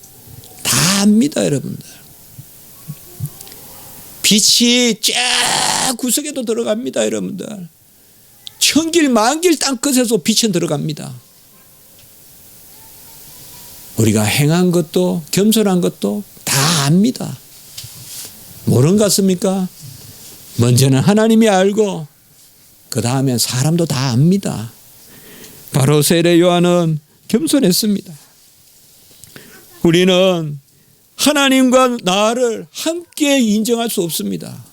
다 압니다, 여러분들. 빛이 쫙 구석에도 들어갑니다, 여러분들. 천길 만길 땅끝에서 빛은 들어갑니다. 우리가 행한 것도 겸손한 것도 다 압니다. 모르는 것 같습니까? 먼저는 하나님이 알고 그 다음에 사람도 다 압니다. 바로 세례 요한은 겸손했습니다. 우리는 하나님과 나를 함께 인정할 수 없습니다.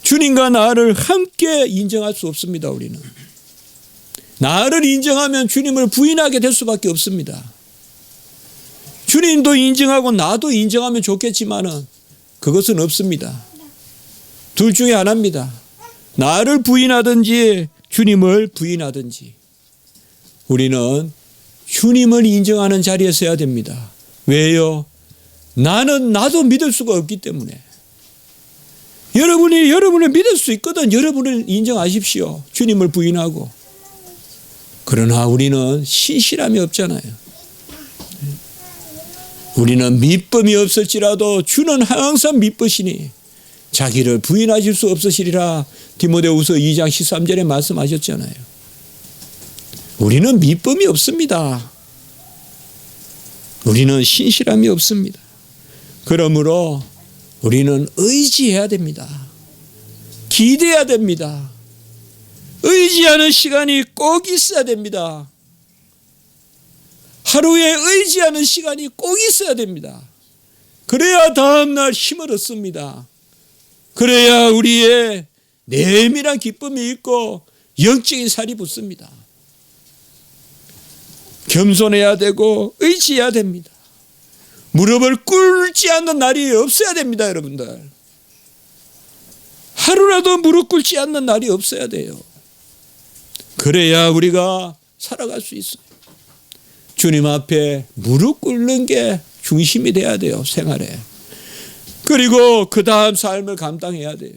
주님과 나를 함께 인정할 수 없습니다. 우리는 나를 인정하면 주님을 부인하게 될 수밖에 없습니다. 주님도 인정하고 나도 인정하면 좋겠지만은 그것은 없습니다. 둘 중에 하나입니다. 나를 부인하든지 주님을 부인하든지. 우리는 주님을 인정하는 자리에 서야 됩니다. 왜요? 나도 믿을 수가 없기 때문에. 여러분을 믿을 수 있거든. 여러분을 인정하십시오. 주님을 부인하고. 그러나 우리는 신실함이 없잖아요. 우리는 믿음이 없을지라도 주는 항상 믿으시니 자기를 부인하실 수 없으시리라. 디모데후서 2장 13절에 말씀하셨잖아요. 우리는 믿음이 없습니다. 우리는 신실함이 없습니다. 그러므로 우리는 의지해야 됩니다. 기대해야 됩니다. 의지하는 시간이 꼭 있어야 됩니다. 하루에 의지하는 시간이 꼭 있어야 됩니다. 그래야 다음날 힘을 얻습니다. 그래야 우리의 내밀한 기쁨이 있고 영적인 살이 붙습니다. 겸손해야 되고 의지해야 됩니다. 무릎을 꿇지 않는 날이 없어야 됩니다. 여러분들. 하루라도 무릎 꿇지 않는 날이 없어야 돼요. 그래야 우리가 살아갈 수 있어요. 주님 앞에 무릎 꿇는 게 중심이 돼야 돼요. 생활에. 그리고 그 다음 삶을 감당해야 돼요.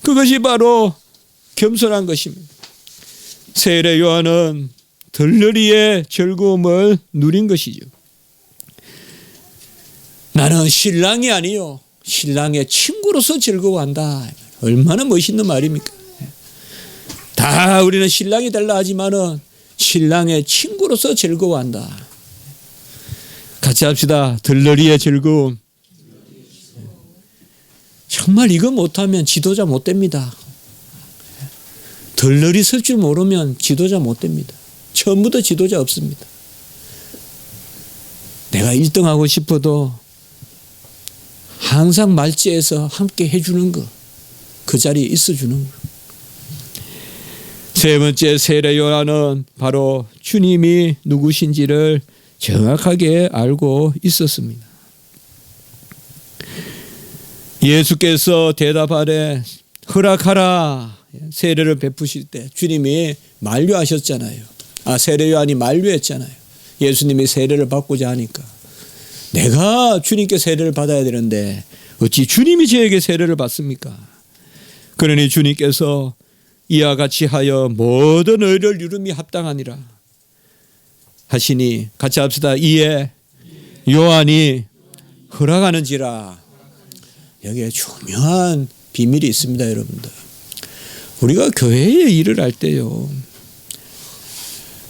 그것이 바로 겸손한 것입니다. 세례 요한은 들러리의 즐거움을 누린 것이죠. 나는 신랑이 아니요 신랑의 친구로서 즐거워한다. 얼마나 멋있는 말입니까? 다 우리는 신랑이 되려 하지만은 신랑의 친구로서 즐거워한다. 같이 합시다. 들러리의 즐거움. 정말 이거 못하면 지도자 못 됩니다. 들러리 설 줄 모르면 지도자 못 됩니다. 처음부터 지도자 없습니다. 내가 1등 하고 싶어도 항상 말지에서 함께 해주는 것, 그 자리에 있어주는 것. 세 번째 세례 요한은 바로 주님이 누구신지를 정확하게 알고 있었습니다. 예수께서 대답하되 허락하라 세례를 베푸실 때 주님이 만류하셨잖아요. 세례 요한이 만류했잖아요. 예수님이 세례를 받고자 하니까 내가 주님께 세례를 받아야 되는데 어찌 주님이 저에게 세례를 받습니까? 그러니 주님께서 이와 같이 하여 모든 의를 이룸이 합당하니라 하시니 같이 합시다. 이에 요한이 허락하는지라. 여기에 중요한 비밀이 있습니다. 여러분들. 우리가 교회의 일을 할 때요.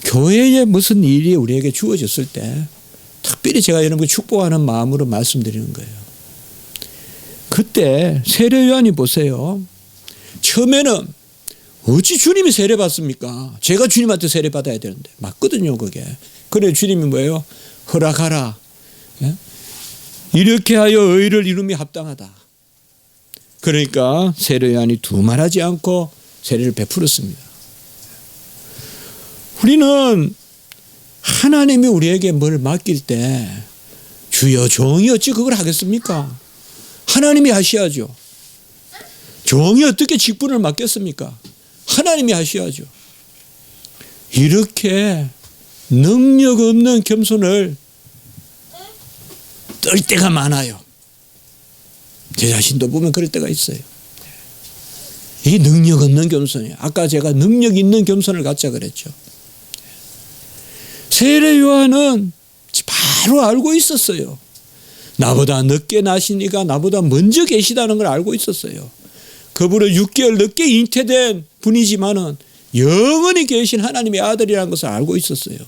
교회에 무슨 일이 우리에게 주어졌을 때 특별히 제가 여러분께 축복하는 마음으로 말씀드리는 거예요. 그때 세례 요한이 보세요. 처음에는 어찌 주님이 세례 받습니까? 제가 주님한테 세례 받아야 되는데 맞거든요. 그게. 그래 주님이 뭐예요? 허락하라. 이렇게 하여 의를 이룸이 합당하다. 그러니까 세례 요한이 두말하지 않고 세례를 베풀었습니다. 우리는 하나님이 우리에게 뭘 맡길 때 주여 종이 어찌 그걸 하겠습니까? 하나님이 하셔야죠. 종이 어떻게 직분을 맡겠습니까? 하나님이 하셔야죠. 이렇게 능력 없는 겸손을 떨 때가 많아요. 제 자신도 보면 그럴 때가 있어요. 이 능력 없는 겸손이에요. 아까 제가 능력 있는 겸손을 갖자 그랬죠. 세례 요한은 바로 알고 있었어요. 나보다 늦게 나시니까 나보다 먼저 계시다는 걸 알고 있었어요. 그분은 6개월 늦게 잉태된 분이지만은 영원히 계신 하나님의 아들이라는 것을 알고 있었어요.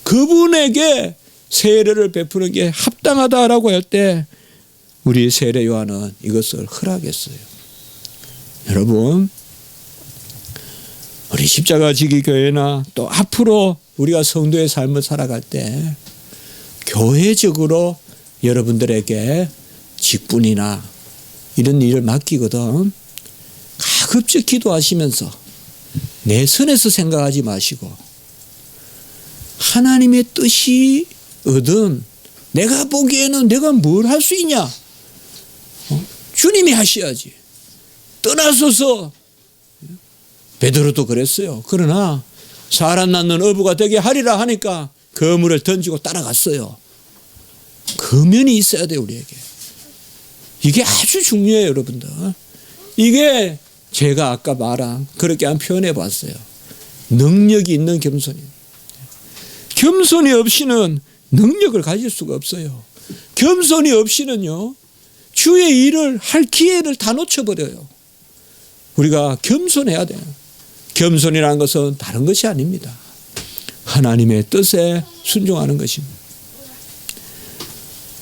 그분에게 세례를 베푸는 게 합당하다라고 할 때 우리 세례 요한은 이것을 허락했어요. 여러분, 우리 십자가 지기 교회나 또 앞으로 우리가 성도의 삶을 살아갈 때 교회적으로 여러분들에게 직분이나 이런 일을 맡기거든 가급적 기도하시면서 내 선에서 생각하지 마시고 하나님의 뜻이 얻은 내가 보기에는 내가 뭘 할 수 있냐? 주님이 하셔야지. 떠나소서. 베드로도 그랬어요. 그러나 사람 낳는 어부가 되게 하리라 하니까 그물을 던지고 따라갔어요. 그면이 있어야 돼요, 우리에게. 이게 아주 중요해요, 여러분들. 이게 제가 아까 말한 그렇게 한 표현해 봤어요. 능력이 있는 겸손이. 겸손이 없이는 능력을 가질 수가 없어요. 겸손이 없이는요, 주의 일을 할 기회를 다 놓쳐버려요. 우리가 겸손해야 돼요. 겸손이라는 것은 다른 것이 아닙니다. 하나님의 뜻에 순종하는 것입니다.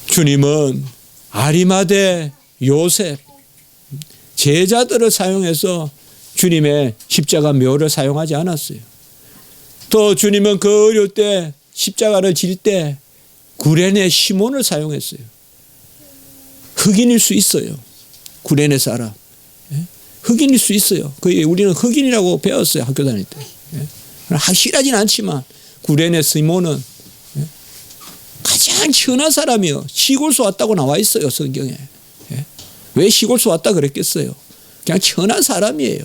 주님은 아리마대 요셉 제자들을 사용해서 주님의 십자가 묘를 사용하지 않았어요. 또 주님은 그 어려울 때 십자가를 질 때 구레네 시몬을 사용했어요. 흑인일 수 있어요. 구레네 사람. 흑인일 수 있어요. 우리는 흑인이라고 배웠어요. 학교 다닐 때. 확실하진 않지만 구레네 시몬은 가장 천한 사람이요. 시골서 왔다고 나와 있어요. 성경에. 왜 시골서 왔다 그랬겠어요. 그냥 천한 사람이에요.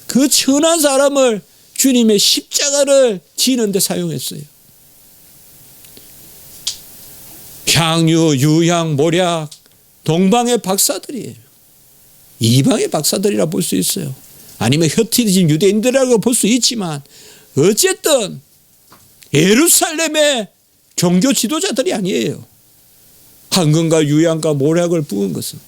그 천한 사람을 주님의 십자가를 지는데 사용했어요. 향유, 유향, 모략, 동방의 박사들이에요. 이방의 박사들이라 볼 수 있어요. 아니면 흩어진 유대인들이라고 볼 수 있지만 어쨌든 예루살렘의 종교 지도자들이 아니에요. 황금과 유향과 모략을 부은 것은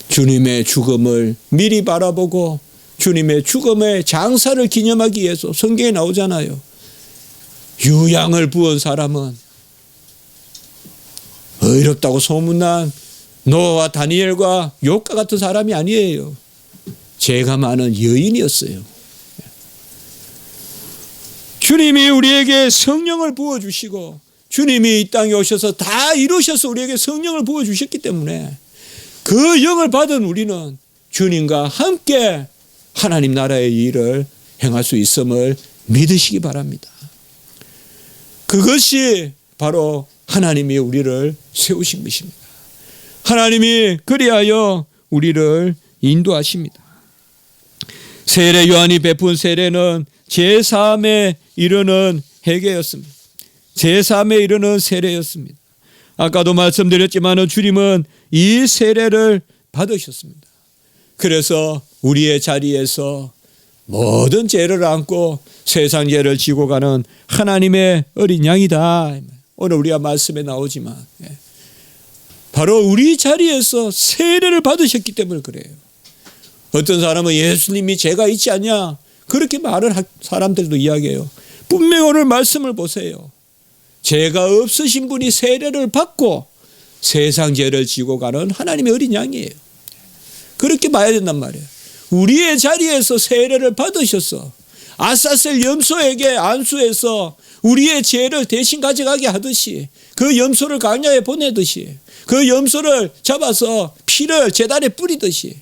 주님의 죽음을 미리 바라보고 주님의 죽음의 장사를 기념하기 위해서 성경에 나오잖아요. 유향을 부은 사람은 의롭다고 소문난 노아와 다니엘과 욥과 같은 사람이 아니에요. 죄가 많은 여인이었어요. 주님이 우리에게 성령을 부어주시고 주님이 이 땅에 오셔서 다 이루셔서 우리에게 성령을 부어주셨기 때문에 그 영을 받은 우리는 주님과 함께 하나님 나라의 일을 행할 수 있음을 믿으시기 바랍니다. 그것이 바로 하나님이 우리를 세우신 것입니다. 하나님이 그리하여 우리를 인도하십니다. 세례 요한이 베푼 세례는 제3에 이르는 회개였습니다. 제3에 이르는 세례였습니다. 아까도 말씀드렸지만 주님은 이 세례를 받으셨습니다. 그래서 우리의 자리에서 모든 죄를 안고 세상 죄를 지고 가는 하나님의 어린 양이다. 오늘 우리가 말씀에 나오지만 바로 우리 자리에서 세례를 받으셨기 때문에 그래요. 어떤 사람은 예수님이 죄가 있지 않냐 그렇게 말을 할 사람들도 이야기해요. 분명히 오늘 말씀을 보세요. 죄가 없으신 분이 세례를 받고 세상 죄를 지고 가는 하나님의 어린 양이에요. 그렇게 봐야 된단 말이에요. 우리의 자리에서 세례를 받으셔서 아사셀 염소에게 안수해서 우리의 죄를 대신 가져가게 하듯이 그 염소를 광야에 보내듯이 그 염소를 잡아서 피를 제단에 뿌리듯이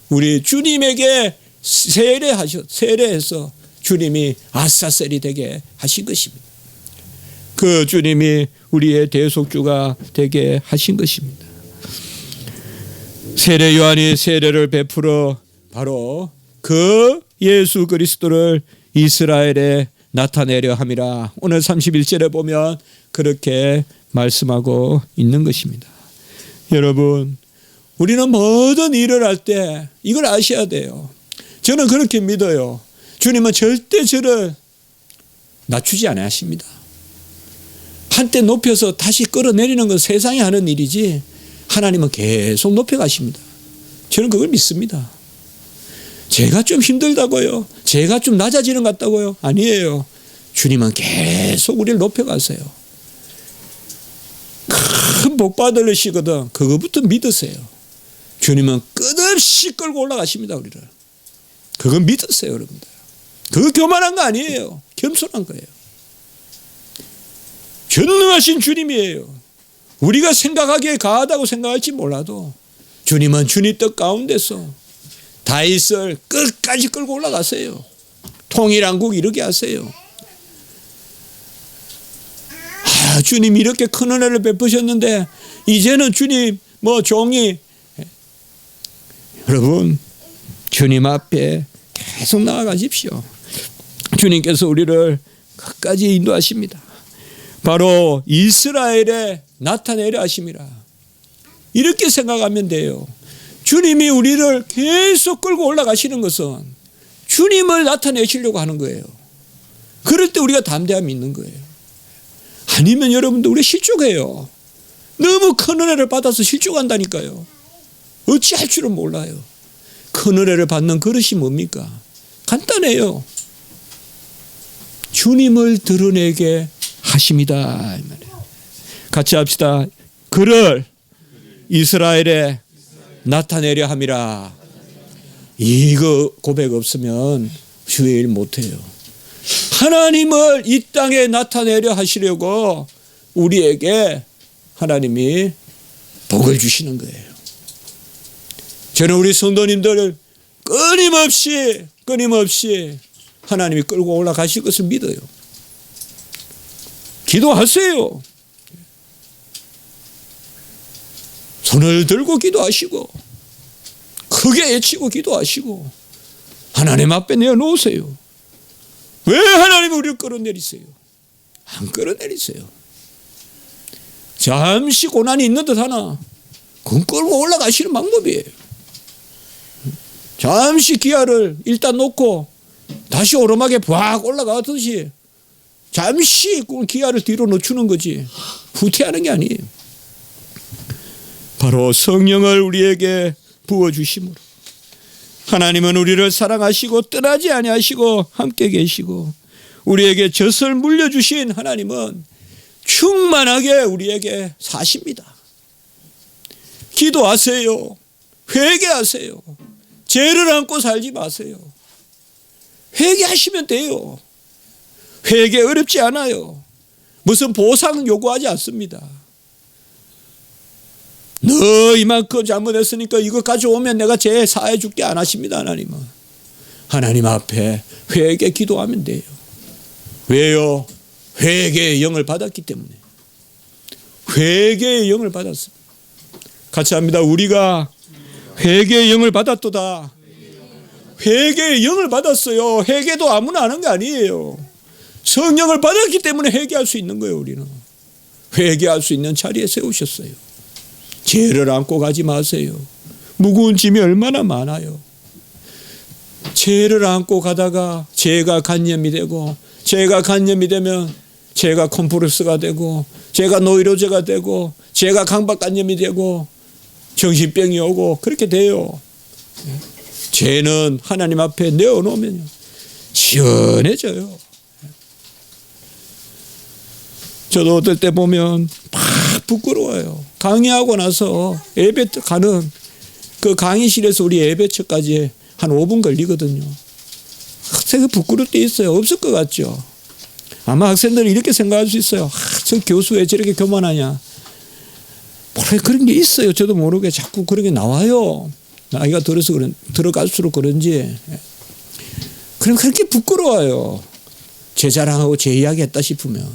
우리 주님에게 세례해서 주님이 아사셀이 되게 하신 것입니다. 그 주님이 우리의 대속주가 되게 하신 것입니다. 세례 요한이 세례를 베풀어 바로 그 예수 그리스도를 이스라엘에 나타내려 함이라. 오늘 31절에 보면 그렇게 말씀하고 있는 것입니다. 여러분, 우리는 모든 일을 할 때 이걸 아셔야 돼요. 저는 그렇게 믿어요. 주님은 절대 저를 낮추지 않으십니다. 한때 높여서 다시 끌어내리는 건 세상이 하는 일이지 하나님은 계속 높여가십니다. 저는 그걸 믿습니다. 제가 좀 힘들다고요? 제가 좀 낮아지는 것 같다고요? 아니에요. 주님은 계속 우리를 높여가세요. 큰 복 받으시거든. 그거부터 믿으세요. 주님은 끝없이 끌고 올라가십니다. 우리를. 그건 믿으세요, 여러분들. 그거 교만한 거 아니에요. 겸손한 거예요. 전능하신 주님이에요. 우리가 생각하기에 가하다고 생각할지 몰라도 주님은 주님 뜻 가운데서 다윗을 끝까지 끌고 올라가세요. 통일한국 이르게 하세요. 주님 이렇게 큰 은혜를 베푸셨는데 이제는 주님 종이, 여러분 주님 앞에 계속 나아가십시오. 주님께서 우리를 끝까지 인도하십니다. 바로 이스라엘에 나타내려 하심이라. 이렇게 생각하면 돼요. 주님이 우리를 계속 끌고 올라가시는 것은 주님을 나타내시려고 하는 거예요. 그럴 때 우리가 담대함이 있는 거예요. 아니면 여러분들 우리 실족해요. 너무 큰 은혜를 받아서 실족한다니까요. 어찌할 줄은 몰라요. 큰 은혜를 받는 그릇이 뭡니까? 간단해요. 주님을 드러내게 하심이다. 같이 합시다. 그를 이스라엘에 나타내려 함이라. 이거 고백 없으면 주의 일 못해요. 하나님을 이 땅에 나타내려 하시려고 우리에게 하나님이 복을 주시는 거예요. 저는 우리 성도님들을 끊임없이 하나님이 끌고 올라가실 것을 믿어요. 기도하세요. 손을 들고 기도하시고 크게 외치고 기도하시고 하나님 앞에 내어놓으세요. 왜 하나님이 우리를 끌어내리세요? 안 끌어내리세요. 잠시 고난이 있는 듯 하나 그건 끌고 올라가시는 방법이에요. 잠시 기아를 일단 놓고 다시 오르막에 부악 올라가듯이 잠시 기아를 뒤로 늦추는 거지 후퇴하는 게 아니에요. 바로 성령을 우리에게 부어주심으로 하나님은 우리를 사랑하시고 떠나지 아니하시고 함께 계시고 우리에게 젖을 물려주신 하나님은 충만하게 우리에게 사십니다. 기도하세요. 회개하세요. 죄를 안고 살지 마세요. 회개하시면 돼요. 회개 어렵지 않아요. 무슨 보상 요구하지 않습니다. 너 이만큼 잘못했으니까 이거 가져오면 내가 죄 사해 줄게 안 하십니다. 하나님은. 하나님 앞에 회개 기도하면 돼요. 왜요? 회개의 영을 받았기 때문에. 회개의 영을 받았습니다. 같이 합니다. 우리가 회개의 영을 받았도다. 회개의 영을 받았어요. 회개도 아무나 하는 게 아니에요. 성령을 받았기 때문에 회개할 수 있는 거예요. 우리는. 회개할 수 있는 자리에 세우셨어요. 죄를 안고 가지 마세요. 무거운 짐이 얼마나 많아요. 죄를 안고 가다가 죄가 간염이 되고 죄가 간염이 되면 죄가 콤플렉스가 되고 죄가 노이로제가 되고 죄가 강박간염이 되고 정신병이 오고 그렇게 돼요. 죄는 하나님 앞에 내어놓으면요 시원해져요. 저도 어떨 때 보면 막 부끄러워요. 강의하고 나서 예배 가는 그 강의실에서 우리 예배처까지 한 5분 걸리거든요. 되게 부끄러울 때 있어요. 없을 것 같죠. 아마 학생들은 이렇게 생각할 수 있어요. 저 교수 왜 저렇게 교만하냐. 그런 게 있어요. 저도 모르게 자꾸 그런 게 나와요. 나이가 들어갈수록 그런지. 그럼 그렇게 부끄러워요. 제 자랑하고 제 이야기 했다 싶으면.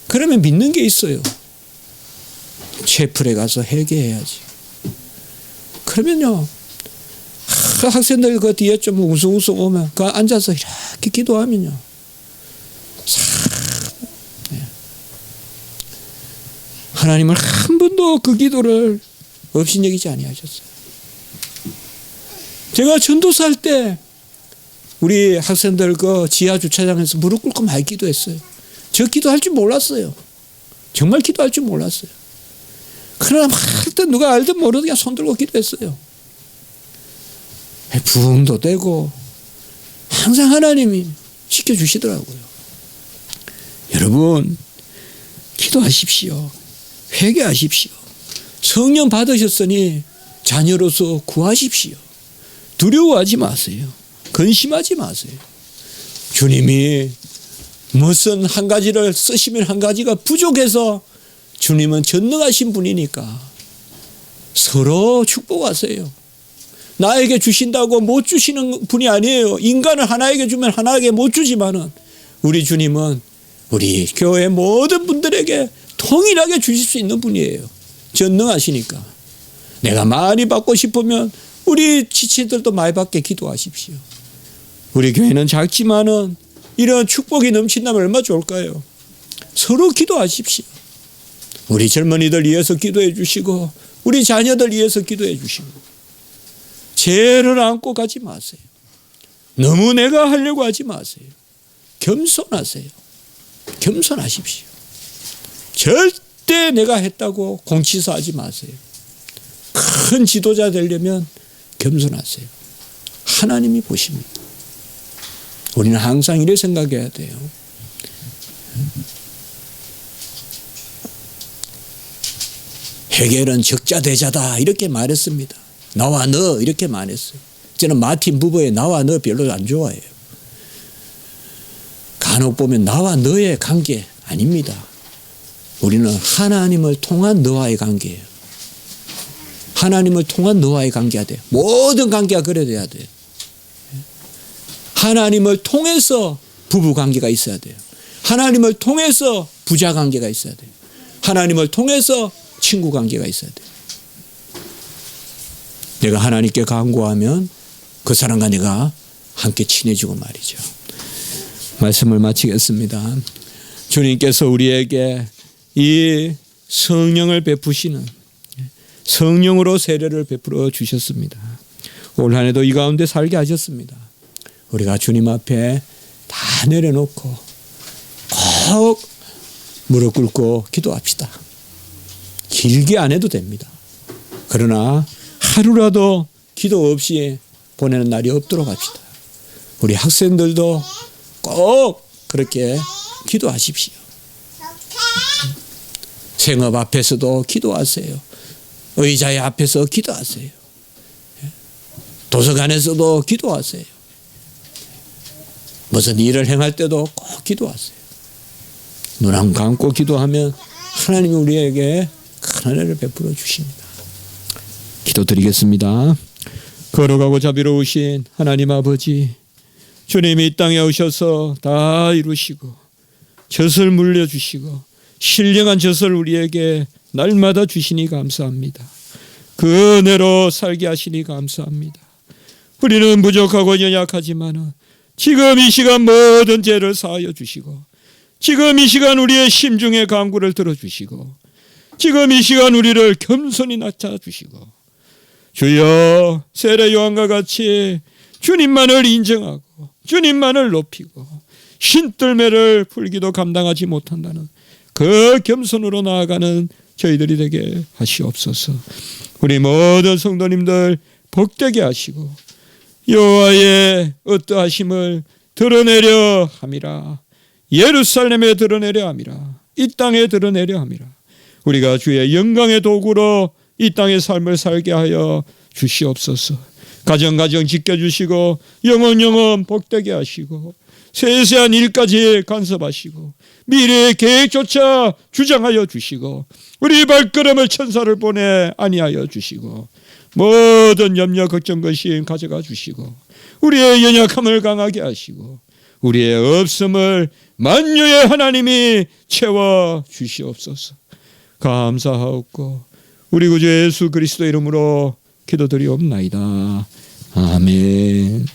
그러면 믿는 게 있어요. 채플에 가서 회개해야지. 그러면요. 학생들 그 뒤에 좀 우승우승 오면 그 앉아서 이렇게 기도하면요. 하나님은 한 번도 그 기도를 업신여기지 아니하셨어요. 제가 전도사 할 때 우리 학생들 그 지하 주차장에서 무릎 꿇고 많이 기도했어요. 저 기도할 줄 몰랐어요. 정말 기도할 줄 몰랐어요. 그러나 하여튼 누가 알든 모르든 그냥 손 들고 기도했어요. 부흥도 되고 항상 하나님이 지켜주시더라고요. 여러분 기도하십시오. 회개하십시오. 성령 받으셨으니 자녀로서 구하십시오. 두려워하지 마세요. 근심하지 마세요. 주님이 무슨 한 가지를 쓰시면 한 가지가 부족해서 주님은 전능하신 분이니까 서로 축복하세요. 나에게 주신다고 못 주시는 분이 아니에요. 인간을 하나에게 주면 하나에게 못 주지만은 우리 주님은 우리 교회 모든 분들에게 통일하게 주실 수 있는 분이에요. 전능하시니까. 내가 많이 받고 싶으면 우리 지체들도 많이 받게 기도하십시오. 우리 교회는 작지만은 이런 축복이 넘친다면 얼마나 좋을까요? 서로 기도하십시오. 우리 젊은이들 위해서 기도해 주시고 우리 자녀들 위해서 기도해 주시고 죄를 안고 가지 마세요. 너무 내가 하려고 하지 마세요. 겸손하세요. 겸손하십시오. 절대 내가 했다고 공치사하지 마세요. 큰 지도자 되려면 겸손하세요. 하나님이 보십니다. 우리는 항상 이래 생각해야 돼요. 헤겔은 적자대자다 이렇게 말했습니다. 나와 너 이렇게 말했어요. 저는 마틴 부버의 나와 너 별로 안 좋아해요. 간혹 보면 나와 너의 관계 아닙니다. 우리는 하나님을 통한 너와의 관계예요. 하나님을 통한 너와의 관계가 돼요. 모든 관계가 그래 돼야 돼요. 하나님을 통해서 부부 관계가 있어야 돼요. 하나님을 통해서 부자 관계가 있어야 돼요. 하나님을 통해서 친구 관계가 있어야 돼요. 내가 하나님께 간구하면 그 사람과 내가 함께 친해지고 말이죠. 말씀을 마치겠습니다. 주님께서 우리에게 이 성령을 베푸시는 성령으로 세례를 베풀어 주셨습니다. 올 한 해도 이 가운데 살게 하셨습니다. 우리가 주님 앞에 다 내려놓고 꼭 무릎 꿇고 기도합시다. 길게 안 해도 됩니다. 그러나 하루라도 기도 없이 보내는 날이 없도록 합시다. 우리 학생들도 꼭 그렇게 기도하십시오. 생업 앞에서도 기도하세요. 의자의 앞에서 기도하세요. 도서관에서도 기도하세요. 무슨 일을 행할 때도 꼭 기도하세요. 눈 감고 기도하면 하나님이 우리에게 큰 은혜를 베풀어 주십니다. 기도드리겠습니다. 걸어가고 자비로우신 하나님 아버지, 주님이 이 땅에 오셔서 다 이루시고 젖을 물려주시고 신령한 젖을 우리에게 날마다 주시니 감사합니다. 그 은혜로 살게 하시니 감사합니다. 우리는 부족하고 연약하지만 지금 이 시간 모든 죄를 사하여 주시고 지금 이 시간 우리의 심중의 간구를 들어주시고 지금 이 시간 우리를 겸손히 낮춰주시고 주여 세례 요한과 같이 주님만을 인정하고 주님만을 높이고 신들매를 풀기도 감당하지 못한다는 그 겸손으로 나아가는 저희들이 되게 하시옵소서. 우리 모든 성도님들 복되게 하시고 여호와의 어떠하심을 드러내려 함이라. 예루살렘에 드러내려 함이라. 이 땅에 드러내려 함이라. 우리가 주의 영광의 도구로 이 땅의 삶을 살게 하여 주시옵소서. 가정 지켜주시고 영혼 복되게 하시고 세세한 일까지 간섭하시고 미래의 계획조차 주장하여 주시고 우리 발걸음을 천사를 보내 아니하여 주시고 모든 염려 걱정 근심 가져가 주시고 우리의 연약함을 강하게 하시고 우리의 없음을 만유의 하나님이 채워 주시옵소서. 감사하옵고 우리 구주 예수 그리스도 이름으로 기도드리옵나이다. 아멘.